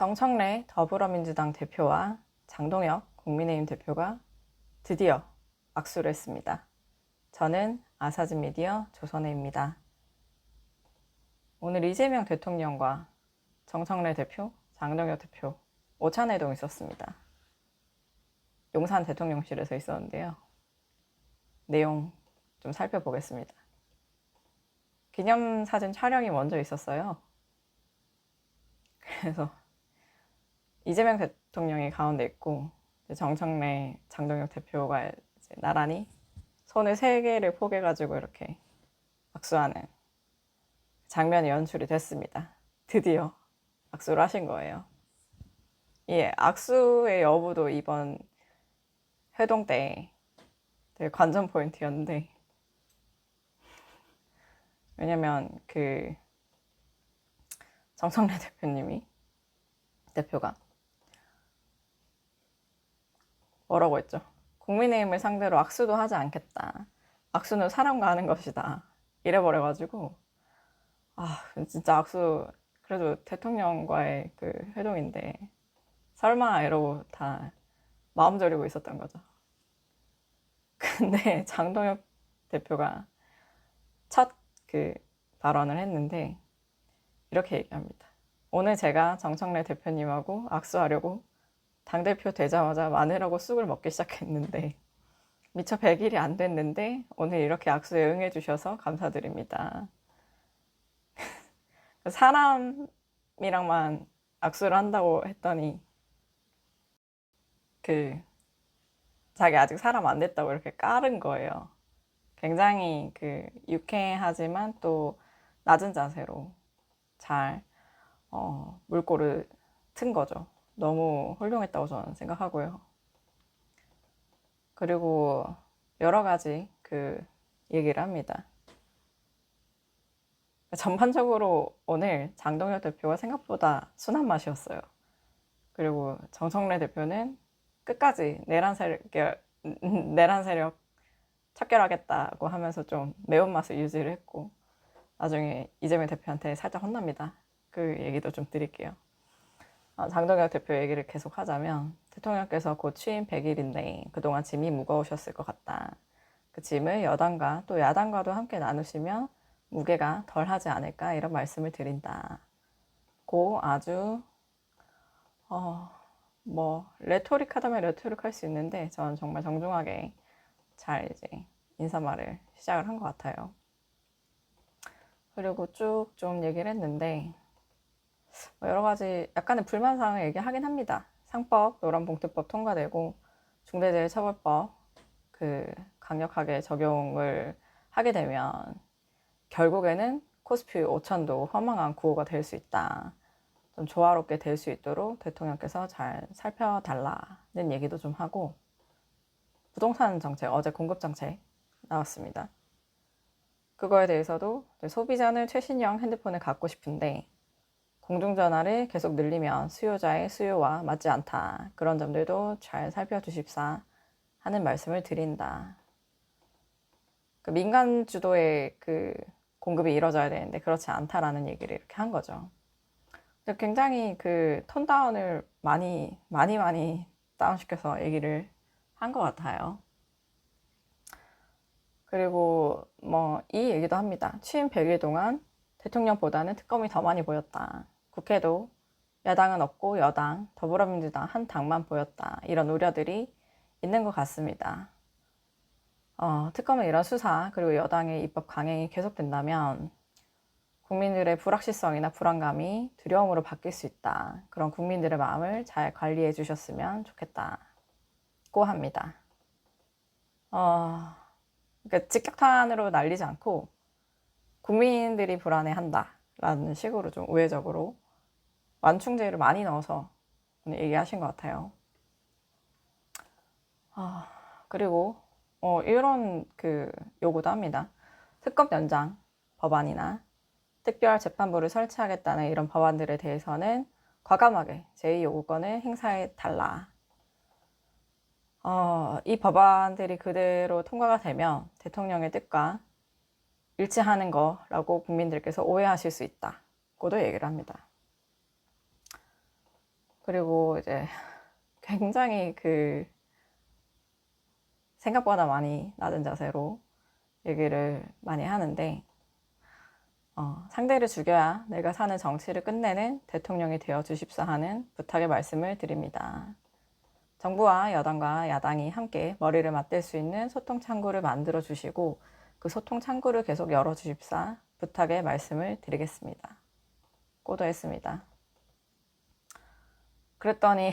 정청래 더불어민주당 대표와 장동혁 국민의힘 대표가 드디어 악수를 했습니다. 저는 아사진 미디어 조선혜입니다. 오늘 이재명 대통령과 정청래 대표, 장동혁 대표 오찬회동이 있었습니다. 용산 대통령실에서 있었는데요. 내용 좀 살펴보겠습니다. 기념사진 촬영이 먼저 있었어요. 그래서 이재명 대통령이 가운데 있고 정청래, 장동혁 대표가 이제 나란히 손을 3개를 포개가지고 이렇게 악수하는 장면이 연출이 됐습니다. 드디어 악수를 하신 거예요. 예, 악수의 여부도 이번 회동 때 되게 관전 포인트였는데, 왜냐면 정청래 대표가 뭐라고 했죠? 국민의힘을 상대로 악수도 하지 않겠다. 악수는 사람과 하는 것이다. 이래버려가지고 진짜 악수, 그래도 대통령과의 그 회동인데 설마 이러고 다 마음 졸이고 있었던 거죠. 근데 장동혁 대표가 첫 발언을 했는데 이렇게 얘기합니다. 오늘 제가 정청래 대표님하고 악수하려고 당대표 되자마자 마늘하고 쑥을 먹기 시작했는데 미처 100일이 안 됐는데 오늘 이렇게 악수에 응해주셔서 감사드립니다. 사람이랑만 악수를 한다고 했더니 자기 아직 사람 안 됐다고 이렇게 깔은 거예요. 굉장히 유쾌하지만 또 낮은 자세로 잘 물꼬를 튼 거죠. 너무 훌륭했다고 저는 생각하고요. 그리고 여러 가지 얘기를 합니다. 전반적으로 오늘 장동혁 대표가 생각보다 순한 맛이었어요. 그리고 정청래 대표는 끝까지 내란 세력 척결하겠다고 하면서 좀 매운맛을 유지를 했고, 나중에 이재명 대표한테 살짝 혼납니다. 그 얘기도 좀 드릴게요. 장동혁 대표 얘기를 계속 하자면, 대통령께서 곧 취임 100일인데 그동안 짐이 무거우셨을 것 같다. 그 짐을 여당과 또 야당과도 함께 나누시면 무게가 덜 하지 않을까, 이런 말씀을 드린다. 아주 레토릭하다면 레토릭할 수 있는데 저는 정말 정중하게 잘 이제 인사말을 시작을 한 것 같아요. 그리고 쭉 좀 얘기를 했는데 여러 가지 약간의 불만사항을 얘기하긴 합니다. 상법, 노란봉투법 통과되고 중대재해처벌법 강력하게 적용을 하게 되면 결국에는 코스피 5천도 허망한 구호가 될 수 있다. 좀 조화롭게 될 수 있도록 대통령께서 잘 살펴달라는 얘기도 좀 하고, 부동산 정책, 어제 공급 정책 나왔습니다. 그거에 대해서도 소비자는 최신형 핸드폰을 갖고 싶은데 공중전화를 계속 늘리면 수요자의 수요와 맞지 않다. 그런 점들도 잘 살펴주십사 하는 말씀을 드린다. 민간 주도의 공급이 이루어져야 되는데 그렇지 않다라는 얘기를 이렇게 한 거죠. 굉장히 톤 다운을 많이 다운시켜서 얘기를 한 것 같아요. 그리고 이 얘기도 합니다. 취임 100일 동안 대통령보다는 특검이 더 많이 보였다. 국회도 야당은 없고 여당, 더불어민주당 한 당만 보였다. 이런 우려들이 있는 것 같습니다. 특검의 이런 수사 그리고 여당의 입법 강행이 계속된다면 국민들의 불확실성이나 불안감이 두려움으로 바뀔 수 있다. 그런 국민들의 마음을 잘 관리해 주셨으면 좋겠다고 합니다. 그러니까 직격탄으로 날리지 않고 국민들이 불안해한다라는 식으로 좀 우회적으로 완충제를 많이 넣어서 얘기하신 것 같아요. 그리고 이런 요구도 합니다. 특검 연장 법안이나 특별재판부를 설치하겠다는 이런 법안들에 대해서는 과감하게 제2요구권을 행사해달라. 이 법안들이 그대로 통과가 되면 대통령의 뜻과 일치하는 거라고 국민들께서 오해하실 수 있다고도 얘기를 합니다. 그리고 이제 굉장히 그 생각보다 많이 낮은 자세로 얘기를 많이 하는데, 상대를 죽여야 내가 사는 정치를 끝내는 대통령이 되어 주십사 하는 부탁의 말씀을 드립니다. 정부와 여당과 야당이 함께 머리를 맞댈 수 있는 소통 창구를 만들어 주시고 그 소통 창구를 계속 열어 주십사 부탁의 말씀을 드리겠습니다. 고도했습니다. 그랬더니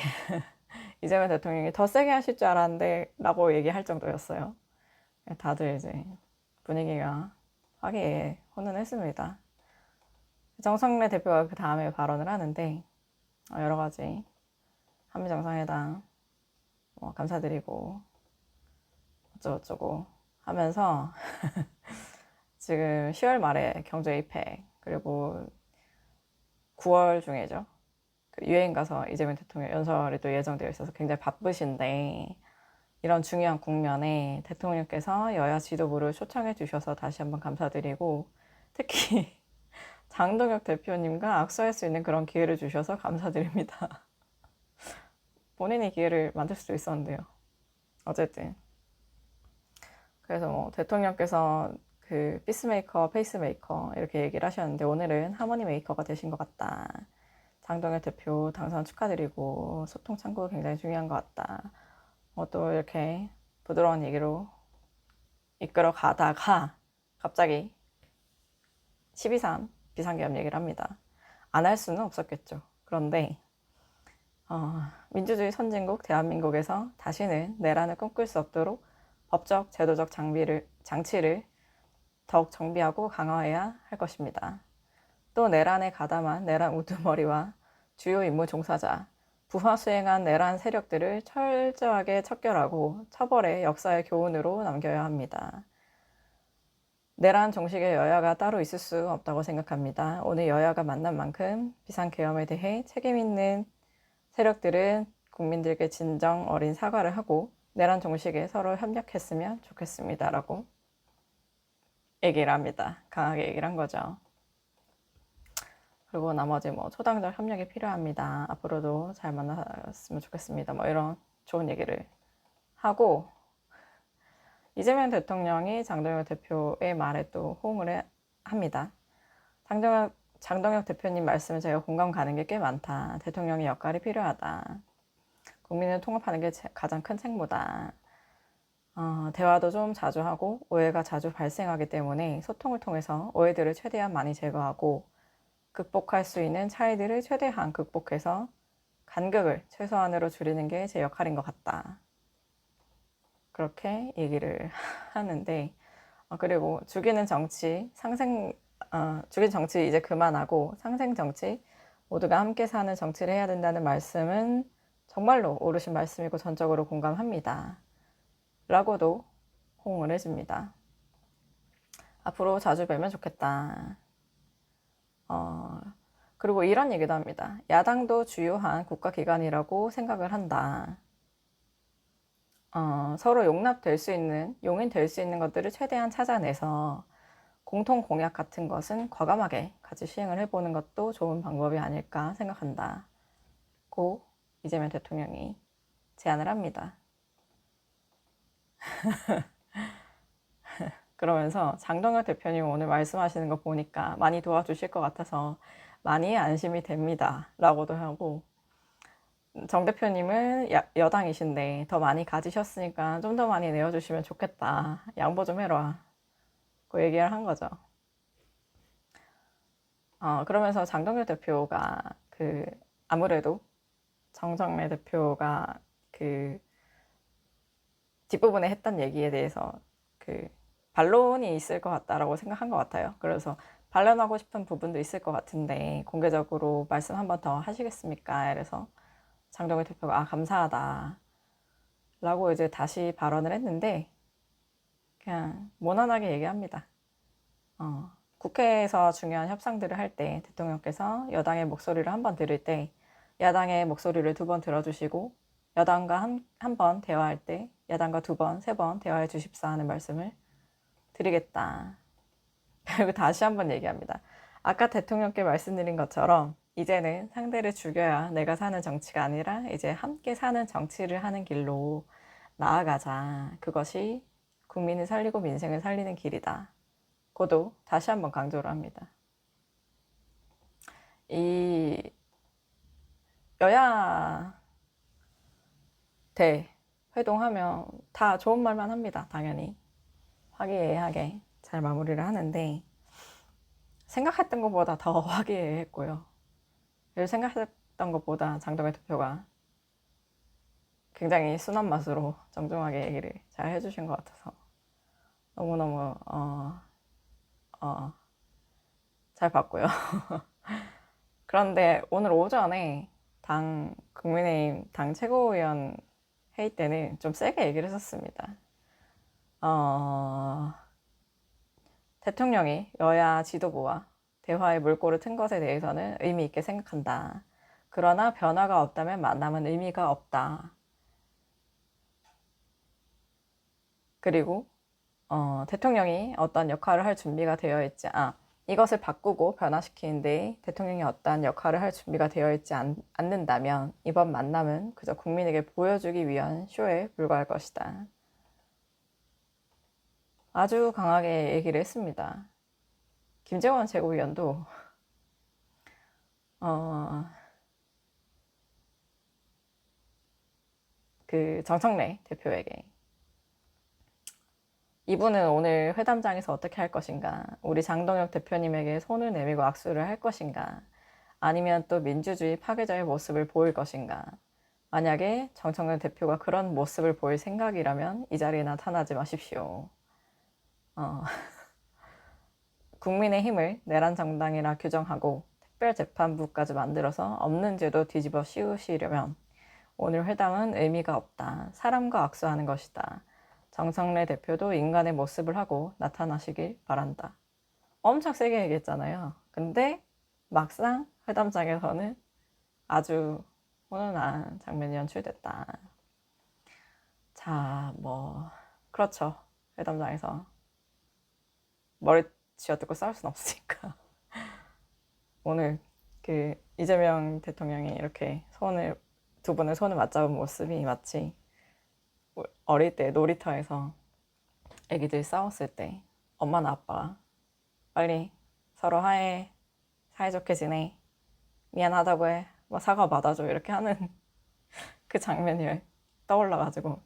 이재명 대통령이 더 세게 하실 줄 알았는데 라고 얘기할 정도였어요. 다들 이제 분위기가 화기애애 훈훈했습니다. 정성래 대표가 그 다음에 발언을 하는데 여러 가지 한미 정상회담 감사드리고 어쩌고저쩌고 하면서 지금 10월 말에 경제 입핵 그리고 9월 중에죠. 그 유엔 가서 이재명 대통령 연설이 또 예정되어 있어서 굉장히 바쁘신데 이런 중요한 국면에 대통령께서 여야 지도부를 초청해 주셔서 다시 한번 감사드리고 특히 장동혁 대표님과 악수할 수 있는 그런 기회를 주셔서 감사드립니다. 본인이 기회를 만들 수도 있었는데요. 어쨌든 그래서 뭐 대통령께서 그 피스메이커, 페이스메이커 이렇게 얘기를 하셨는데 오늘은 하모니 메이커가 되신 것 같다. 장동혁 대표 당선 축하드리고 소통 창구가 굉장히 중요한 것 같다. 또 이렇게 부드러운 얘기로 이끌어 가다가 갑자기 12.3 비상계엄 얘기를 합니다. 안 할 수는 없었겠죠. 그런데 민주주의 선진국 대한민국에서 다시는 내란을 꿈꿀 수 없도록 법적, 제도적 장치를 더욱 정비하고 강화해야 할 것입니다. 또 내란에 가담한 내란 우두머리와 주요 임무 종사자, 부하 수행한 내란 세력들을 철저하게 척결하고 처벌해 역사의 교훈으로 남겨야 합니다. 내란 종식의 여야가 따로 있을 수 없다고 생각합니다. 오늘 여야가 만난 만큼 비상계엄에 대해 책임있는 세력들은 국민들께 진정 어린 사과를 하고 내란 종식에 서로 협력했으면 좋겠습니다. 라고 얘기를 합니다. 강하게 얘기를 한 거죠. 그리고 나머지 뭐 초당적 협력이 필요합니다. 앞으로도 잘 만났으면 좋겠습니다. 뭐 이런 좋은 얘기를 하고 이재명 대통령이 장동혁 대표의 말에 또 호응을 합니다. 장동혁 대표님 말씀에 제가 공감 가는 게 꽤 많다. 대통령의 역할이 필요하다. 국민을 통합하는 게 가장 큰 책무다. 대화도 좀 자주 하고 오해가 자주 발생하기 때문에 소통을 통해서 오해들을 최대한 많이 제거하고 극복할 수 있는 차이들을 최대한 극복해서 간극을 최소한으로 줄이는 게 제 역할인 것 같다. 그렇게 얘기를 하는데 그리고 죽이는 정치, 죽이는 정치 이제 그만하고 상생 정치, 모두가 함께 사는 정치를 해야 된다는 말씀은 정말로 옳으신 말씀이고 전적으로 공감합니다. 라고도 호응을 해줍니다. 앞으로 자주 뵈면 좋겠다. 그리고 이런 얘기도 합니다. 야당도 주요한 국가기관이라고 생각을 한다. 서로 용납될 수 있는, 용인될 수 있는 것들을 최대한 찾아내서 공통 공약 같은 것은 과감하게 같이 시행을 해보는 것도 좋은 방법이 아닐까 생각한다. 고 이재명 대통령이 제안을 합니다. 그러면서 장동혁 대표님 오늘 말씀하시는 거 보니까 많이 도와주실 것 같아서 많이 안심이 됩니다. 라고도 하고 정 대표님은 여당이신데 더 많이 가지셨으니까 좀 더 많이 내어주시면 좋겠다. 양보 좀 해라. 그 얘기를 한 거죠. 그러면서 장동혁 대표가 아무래도 정정래 대표가 뒷부분에 했던 얘기에 대해서 반론이 있을 것 같다라고 생각한 것 같아요. 그래서 반론하고 싶은 부분도 있을 것 같은데 공개적으로 말씀 한 번 더 하시겠습니까? 그래서 장동혁 대표가 감사하다 라고 이제 다시 발언을 했는데 그냥 무난하게 얘기합니다. 국회에서 중요한 협상들을 할 때 대통령께서 여당의 목소리를 한 번 들을 때 야당의 목소리를 2번 들어주시고 여당과 한 번 대화할 때 야당과 2번, 3번 대화해 주십사 하는 말씀을 드리겠다. 그리고 다시 한번 얘기합니다. 아까 대통령께 말씀드린 것처럼 이제는 상대를 죽여야 내가 사는 정치가 아니라 이제 함께 사는 정치를 하는 길로 나아가자. 그것이 국민을 살리고 민생을 살리는 길이다. 고도 다시 한번 강조를 합니다. 이 여야 대 회동하면 다 좋은 말만 합니다. 당연히 화기애애하게 잘 마무리를 하는데 생각했던 것보다 더 화기애애했고요. 생각했던 것보다 장동혁 대표가 굉장히 순한 맛으로 정중하게 얘기를 잘 해주신 것 같아서 너무너무 잘 봤고요. 그런데 오늘 오전에 국민의힘 당 최고위원 회의 때는 좀 세게 얘기를 했었습니다. 대통령이 여야 지도부와 대화의 물꼬를 튼 것에 대해서는 의미 있게 생각한다. 그러나 변화가 없다면 만남은 의미가 없다. 그리고 대통령이 어떤 역할을 할 준비가 되어 있지 이것을 바꾸고 변화시키는데 대통령이 어떠한 역할을 할 준비가 되어 있지 않는다면 이번 만남은 그저 국민에게 보여주기 위한 쇼에 불과할 것이다. 아주 강하게 얘기를 했습니다. 김재원 최고위원도 그 정청래 대표에게 이분은 오늘 회담장에서 어떻게 할 것인가? 우리 장동혁 대표님에게 손을 내밀고 악수를 할 것인가? 아니면 또 민주주의 파괴자의 모습을 보일 것인가? 만약에 정청래 대표가 그런 모습을 보일 생각이라면 이 자리에 나타나지 마십시오. 국민의힘을 내란 정당이라 규정하고 특별재판부까지 만들어서 없는 죄도 뒤집어 씌우시려면 오늘 회담은 의미가 없다. 사람과 악수하는 것이다. 정청래 대표도 인간의 모습을 하고 나타나시길 바란다. 엄청 세게 얘기했잖아요. 근데 막상 회담장에서는 아주 훈훈한 장면이 연출됐다. 자, 그렇죠. 회담장에서 머리 쥐어뜯고 싸울 순 없으니까. 오늘 이재명 대통령이 이렇게 두 분의 손을 맞잡은 모습이 마치 어릴 때 놀이터에서 애기들 싸웠을 때 엄마나 아빠가 빨리 서로 사이좋게 지내, 미안하다고 해, 사과 받아줘 이렇게 하는 그 장면이 떠올라가지고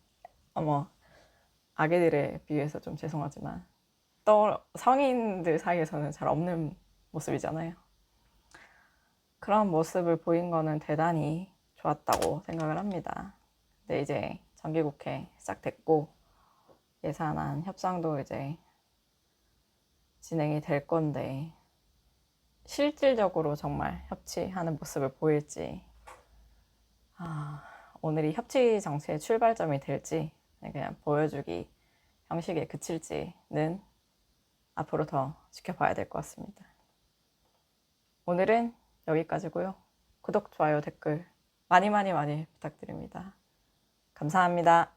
아기들에 비해서 좀 죄송하지만 성인들 사이에서는 잘 없는 모습이잖아요. 그런 모습을 보인 거는 대단히 좋았다고 생각을 합니다. 근데 이제 정기국회 시작됐고 예산안 협상도 이제 진행이 될 건데 실질적으로 정말 협치하는 모습을 보일지 오늘이 협치 정치의 출발점이 될지 그냥 보여주기 형식에 그칠지는 앞으로 더 지켜봐야 될 것 같습니다. 오늘은 여기까지고요. 구독, 좋아요, 댓글 많이 부탁드립니다. 감사합니다.